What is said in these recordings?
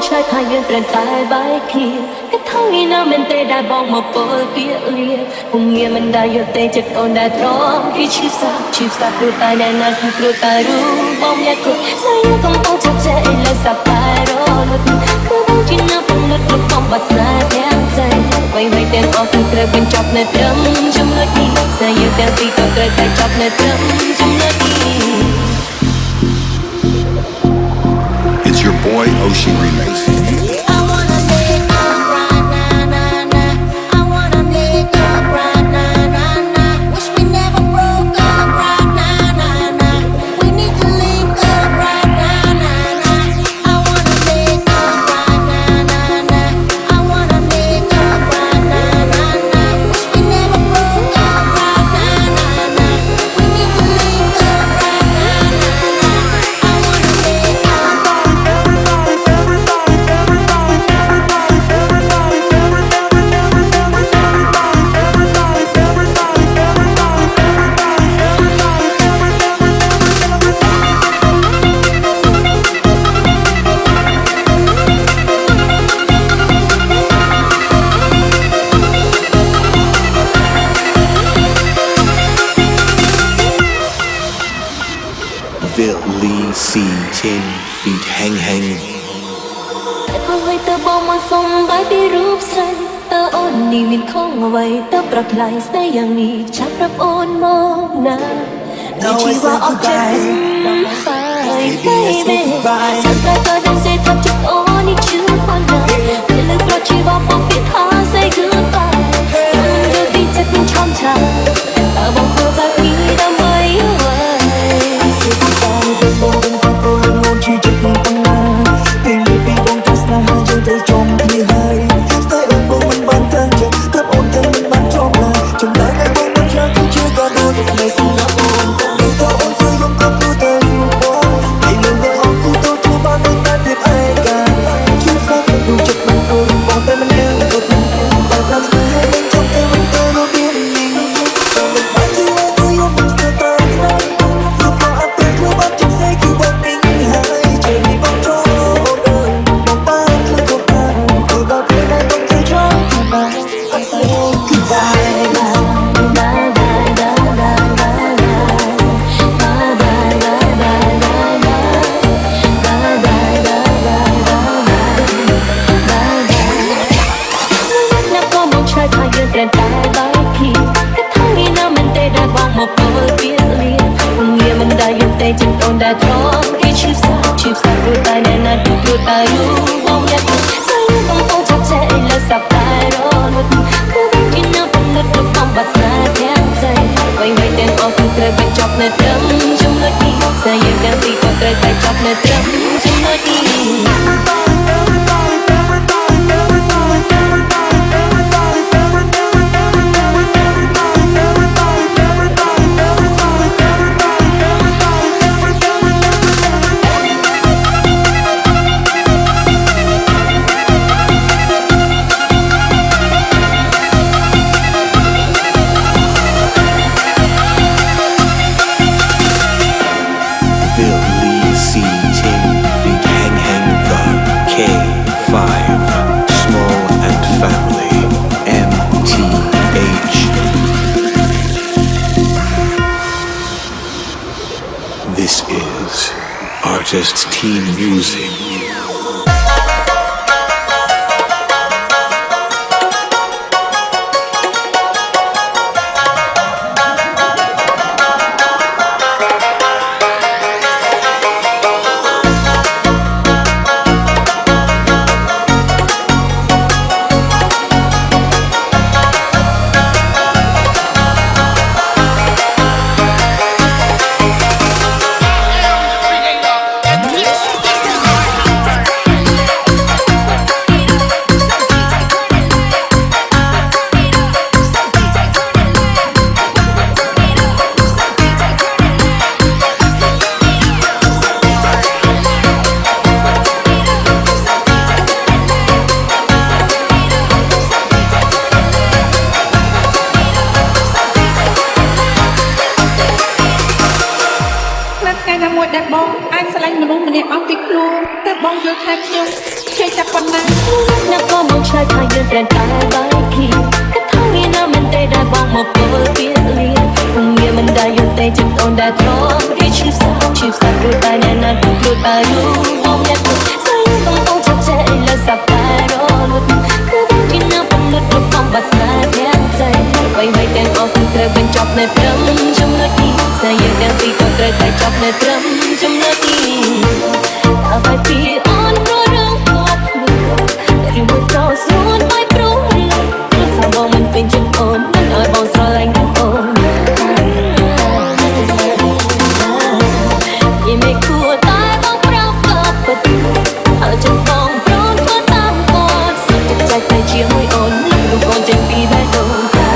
ឆ្លើយថាយើងត្រូវតែបែកគ្នាតែថងឯណាមិនទេដែលបងមកពោលពាក្យលាពុំងារមិនដែលយកទេចិត្តអូនដែលត្រង់គឺឈឺសាព្រោះតែអ្នកណាគឺព្រោះតែរូបបងអ្នកគាត់ស្អីកំពុងចាប់ចែកលើសាប់តែរលត់គឺបងជាណាពុំនឹកលុបបំបាត់ស្នេហ៍ទាំងใจໄວៗទាំងអស់គឺត្រូវបញ្ចប់នៅត្រឹមចំណុចនេះស្នេហ៍យើងទាំងពីរក៏ត្រូវតែចប់នៅត្រឹមចំណុចនេះ It's your boy Oshi Remix. Lee C 10 feet hang អ្វីទៅបងមកសុំបាយពីរូបស្រីតើអូននេះមានខងអ្វីទៅប្រថ្លៃស្នេហ៍យ៉ាងនេះចាប់ប្រាប់អូនមកណា No it's a goodbye Baby ចាំតែក៏ដឹងសេថាចិត្តអូននេះជឿបានណាពេលលើប្រជីវបងពីថា say goodbye មិនទៅទីចិត្តមិនឆំឆាតើបងគួរបែបនេះដើម្បីអ្វី Chỉ chụp bằng lá tình vì bông ta xa hai chân tay trong khi hai tay ôm bông mình bàn thân chờ thấp ôm thân mình bàn trong là trong lại ngày bông mình ra cũng chưa có đôi được ngày xin lắm ôm đừng có ôm rơi không có cứ tay quá ngày lần đây ôm cứ tôi chưa bao năm ta biết ai cả chưa phát hiện đủ chụp bằng tôi bông tay mình nêu một mình bài làm sao hai bên trong tay mình tôi đâu biết mình mình phải chưa ai tôi yêu mình sẽ tay không có áp tay cứ bắt trên xe cứ bắt mìnhចិត្តអូនដែលត្រង់គេឈឺសាព្រោះតែអ្នកណាគឺព្រោះតែរូបបងអ្នកស្អីកំពុងចាប់ចែកលើសាប់តែរលត់គឺបងជាណាពុំនឹកលុបបំបាត់ស្នេហ៍ទាំងใจໄວៗទាំងអស់គឺត្រូវបញ្ចប់នៅត្រឹមចំណុចនេះស្នេហ៍យើងទាំងពីរក៏ត្រូវតែចប់នៅត្រឹមចំណុចនេះ Lee C 10 feet hang the K5 small and family MTH. This is Artists Team Music. ប្រតែបាយគីក៏ថងណាមិនទេដែលបងមកពោលពីលៀគងងារមិនដែលយល់ទេចិត្តអូនដែលទ្រាំគេឈឺសាព្រោះតែអ្នកណាគឺព្រោះតែรู้បងអ្នកស្អីបងអូនចិត្តចេះលើសាប់តែរលត់គឺបងជាណាបំណត់រំបាត់ស្នេហ៍ទាំងใจអ្វីៗទាំងអស់គឺត្រូវបញ្ចប់នៅត្រឹមចំណុចនេះស្នេហ៍យើងទាំងពីរក៏ត្រូវតែចប់នៅត្រឹមចំណុចនេះអ្វីពីអូនព្រោះរឿងគាត់ឬមួយក៏ស្រួលបាយព្រោះព្រោះសាបងមិនពេញចិត្តអូនមិនឲ្យបងស្រឡាញ់អូនยิ่งไม่គួរតែបងប្រាប់ក៏ពិតហើយចិត្តបងព្រមធ្វើតាមគាត់សុខចិត្តចាច់តែជាមួយអូនរូបកូនចេញពីបេះដូងតែ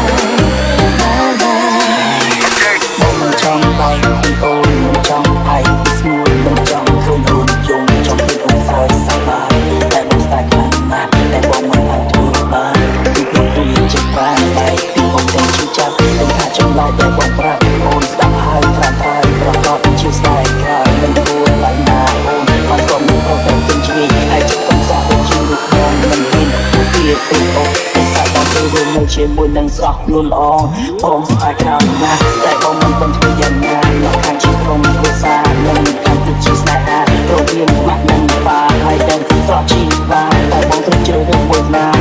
បងមិនចង់បាយអូនមិនចង់បាយស្នួនមិនចង់ខ្លួនអូនយងចង់ពីអូនស្រោចសប្បាយតែបងស្ដាយខ្លាំងណាស់តែបងមិនអាចធ្វើបានគឺខ្ញុំគ្រាចិត្តបានបាយពីបងតែជឿចាប់តែថាចម្លើយតែបងប្រាប់អូនស្ដាប់ហើយត្រាំហើយប្រកបជាស្ដាយក្រោយមិនគួរឡើយណាអូនបានក៏មិនប្រកបទាំងជ្រាយហើយចិត្តកំសាទៅជារូបបងមិនមានពីពីអូនសាច់ដល់ទៅរួមនៅជាមួយនឹងស្រស់លួនល្អបងស្អាតក្រោយណាស់តែបងមិនបានធ្វើយ៉ាងណាមកខាងជាក្រុមគ្រួសារនិងខាងទឹកជាស្នេហារវាងម៉ាក់និងប៉ាហើយទាំងស្រស់ជីវ៉ាតែបងត្រូវជ្រើសរើសមួយណា